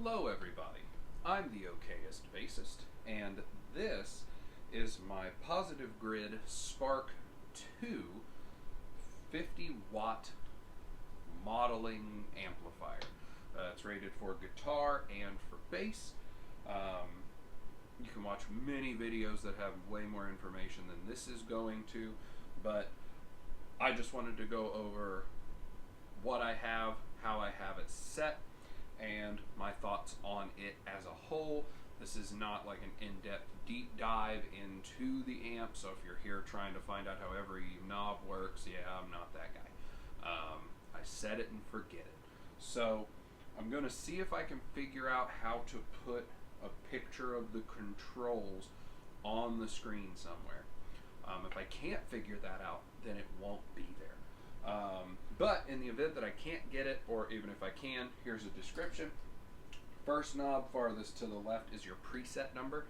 Hello everybody, I'm the okayest bassist, and this is my Positive Grid Spark 2 50 watt modeling amplifier. It's rated for guitar and for bass. You can watch many videos that have way more information than this is going to, but I just wanted to go over what I have, how I have it set, and my thoughts on it as a whole. This is not like an in-depth deep dive into the amp, so if you're here trying to find out how every knob works, yeah, I'm not that guy. I set it and forget it. So I'm going to see if I can figure out how to put a picture of the controls on the screen somewhere. If I can't figure that out, then it won't be there. But in the event that I can't get it, or even if I can, here's a description. First knob farthest to the left is your preset number.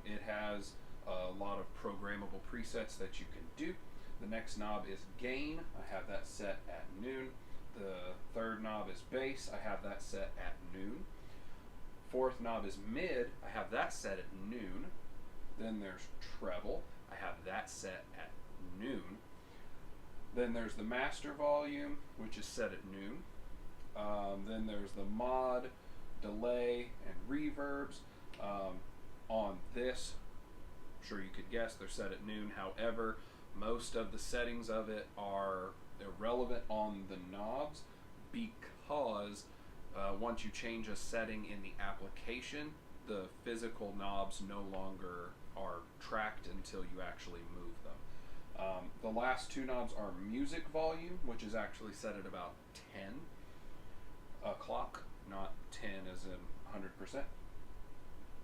It has a lot of programmable presets that you can do. The next knob is gain. I have that set at noon. The third knob is bass. I have that set at noon. Fourth knob is mid. I have that set at noon. Then there's treble. I have that set at noon. Then there's the master volume, which is set at noon. Then there's the mod, delay, and reverbs. On this, I'm sure you could guess, they're set at noon. However, most of the settings of it are irrelevant on the knobs because once you change a setting in the application, the physical knobs no longer are tracked until you actually move them. The last two knobs are music volume, which is actually set at about 10 o'clock, not 10 as in 100%.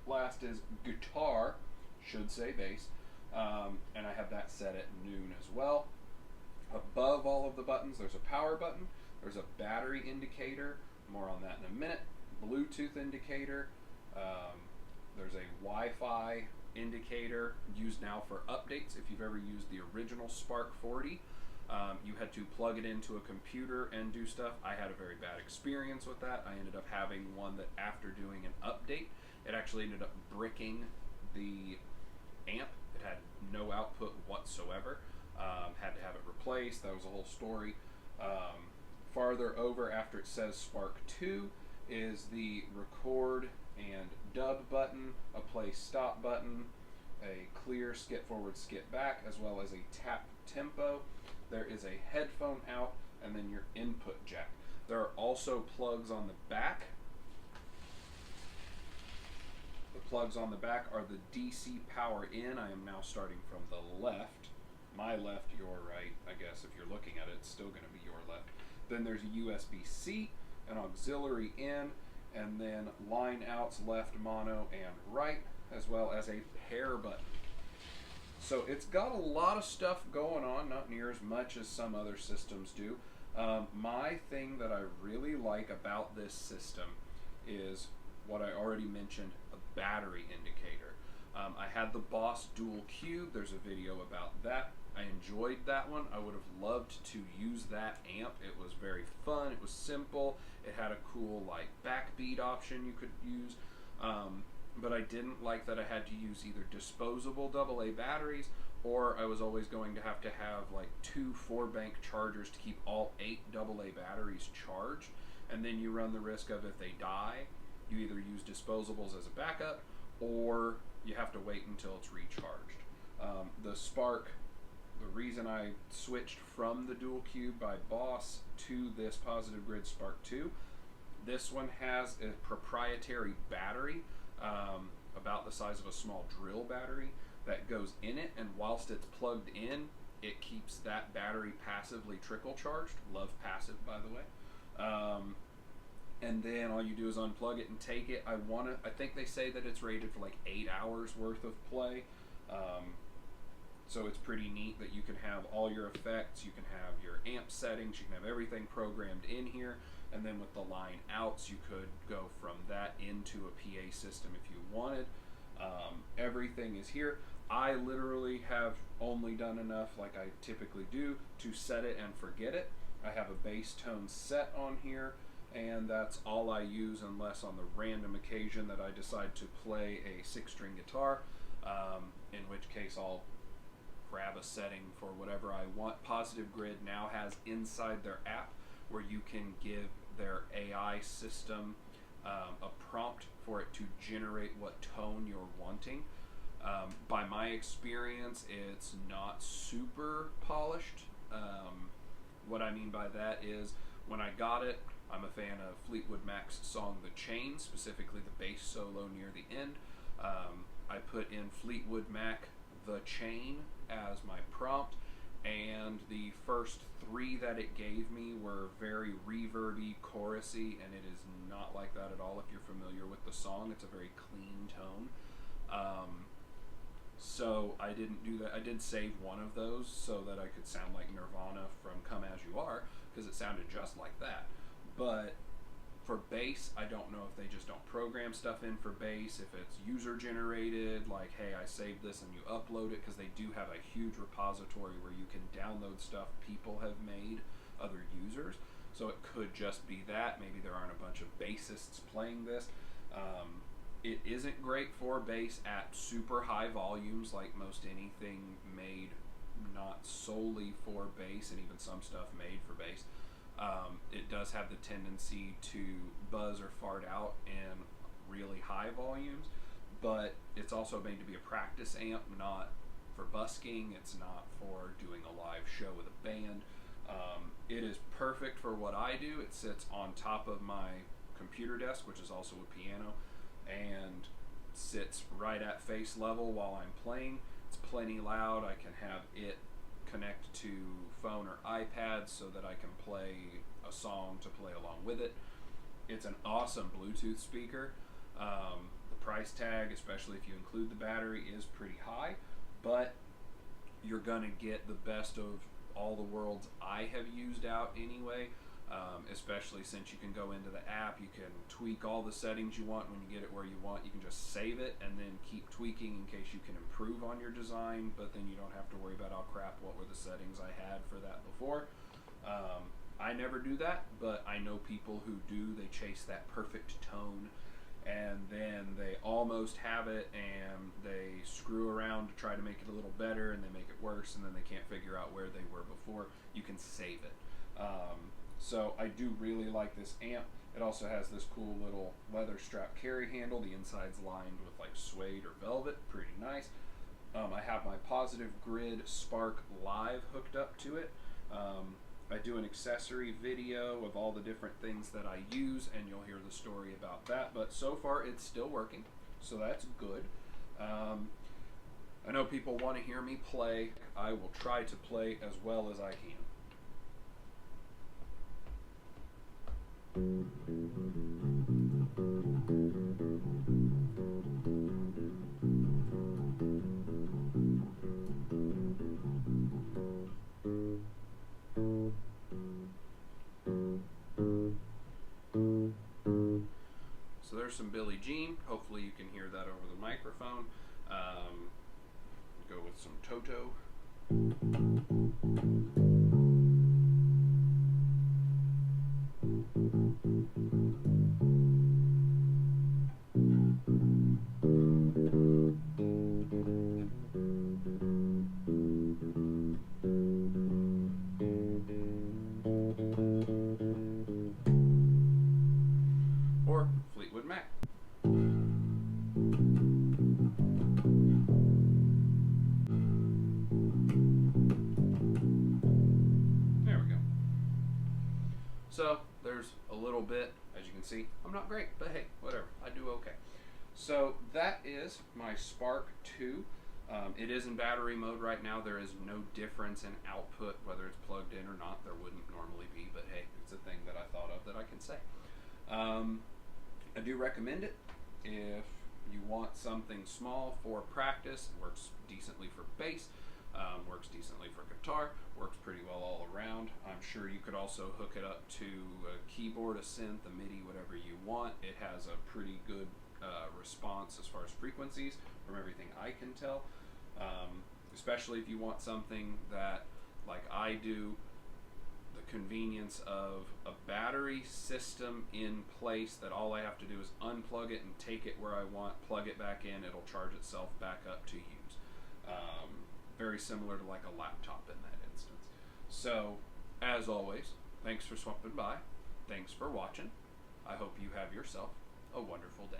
Last is guitar, should say bass, and I have that set at noon as well. Above all of the buttons, there's a power button, there's a battery indicator, more on that in a minute, Bluetooth indicator, there's a Wi-Fi indicator used now for updates. If you've ever used the original Spark 40, you had to plug it into a computer and do stuff. I had a very bad experience with that. I ended up having one that after doing an update, it actually ended up bricking the amp. It had no output whatsoever. Had to have it replaced. That was a whole story. Farther over, after it says Spark 2, is the record and dub button, a play stop button, a clear skip forward skip back, as well as a tap tempo. There is a headphone out, and then your input jack. There are also plugs on the back. The plugs on the back are the DC power in. I am now starting from the left. My left, your right. I guess if you're looking at it, it's still going to be your left. Then there's a USB-C, an auxiliary in, and then line outs left, mono, and right, as well as a pair button. So it's got a lot of stuff going on, not near as much as some other systems do. My thing that I really like about this system is what I already mentioned, a battery indicator. I had the Boss Dual Cube. There's a video about that. I enjoyed that one. I would have loved to use that amp. It was very fun. It was simple. It had a cool like backbeat option you could use. But I didn't like that I had to use either disposable AA batteries, or I was always going to have like 2 4-bank chargers to keep all 8 AA batteries charged. And then you run the risk of, if they die, you either use disposables as a backup, or you have to wait until it's recharged. The Spark, the reason I switched from the Dual Cube by Boss to this Positive Grid Spark 2, this one has a proprietary battery, about the size of a small drill battery, that goes in it, and whilst it's plugged in, it keeps that battery passively trickle charged. Love passive, by the way. And then all you do is unplug it and take it. I think they say that it's rated for like 8 hours worth of play. So it's pretty neat that you can have all your effects, you can have your amp settings, you can have everything programmed in here, and then with the line outs, you could go from that into a PA system if you wanted. Everything is here. I literally have only done enough, like I typically do, to set it and forget it. I have a bass tone set on here. and that's all I use unless on the random occasion that I decide to play a 6-string guitar, in which case I'll grab a setting for whatever I want. Positive Grid now has inside their app where you can give their AI system a prompt for it to generate what tone you're wanting. By my experience, it's not super polished. What I mean by that is, when I got it, I'm a fan of Fleetwood Mac's song The Chain, specifically the bass solo near the end. I put in Fleetwood Mac The Chain as my prompt, and the first 3 that it gave me were very reverby, chorusy, and it is not like that at all if you're familiar with the song. It's a very clean tone. So I didn't do that. I did save one of those so that I could sound like Nirvana from Come As You Are, because it sounded just like that. But for bass, I don't know if they just don't program stuff in for bass, if it's user generated, like, hey, I saved this and you upload it, because they do have a huge repository where you can download stuff people have made, other users. So it could just be that. Maybe there aren't a bunch of bassists playing this. It isn't great for bass at super high volumes, like most anything made not solely for bass, and even some stuff made for bass. It does have the tendency to buzz or fart out in really high volumes, but it's also made to be a practice amp, not for busking. It's not for doing a live show with a band. It is perfect for what I do. It sits on top of my computer desk, which is also a piano, and sits right at face level while I'm playing. It's plenty loud. I can have it connect to phone or iPad so that I can play a song to play along with it. It's an awesome Bluetooth speaker. The price tag, especially if you include the battery, is pretty high, but you're gonna get the best of all the worlds I have used out anyway. Especially since you can go into the app, you can tweak all the settings you want. When you get it where you want, you can just save it and then keep tweaking in case you can improve on your design, but then you don't have to worry about, oh crap, what were the settings I had for that before. I never do that, but I know people who do. They chase that perfect tone, and then they almost have it, and they screw around to try to make it a little better, and they make it worse, and then they can't figure out where they were before. You can save it. So I do really like this amp. It also has this cool little leather strap carry handle. The inside's lined with like suede or velvet. Pretty nice. I have my Positive Grid Spark Live hooked up to it. I do an accessory video of all the different things that I use, and you'll hear the story about that. But so far, it's still working, so that's good. I know people want to hear me play. I will try to play as well as I can. So there's some Billie Jean. Hopefully you can hear that over the microphone. Go with some Toto. Or Fleetwood Mac. There we go. So there's a little bit, as you can see. I'm not great, but hey, whatever. I do okay. So that is my Spark 2. It is in battery mode right now. There is no difference in output, whether it's plugged in or not. There wouldn't normally be, but hey, it's a thing that I thought of that I can say. I do recommend it if you want something small for practice. It works decently for bass, works decently for guitar, works pretty well all around. I'm sure you could also hook it up to a keyboard, a synth, a MIDI, whatever you want. It has a pretty good response as far as frequencies from everything I can tell. Especially if you want something that, like I do, the the convenience of a battery system in place that all I have to do is unplug it and take it where I want, plug it back in, it'll charge itself back up to use. Very similar to like a laptop in that instance. So, as always, thanks for swapping by. Thanks for watching. I hope you have yourself a wonderful day.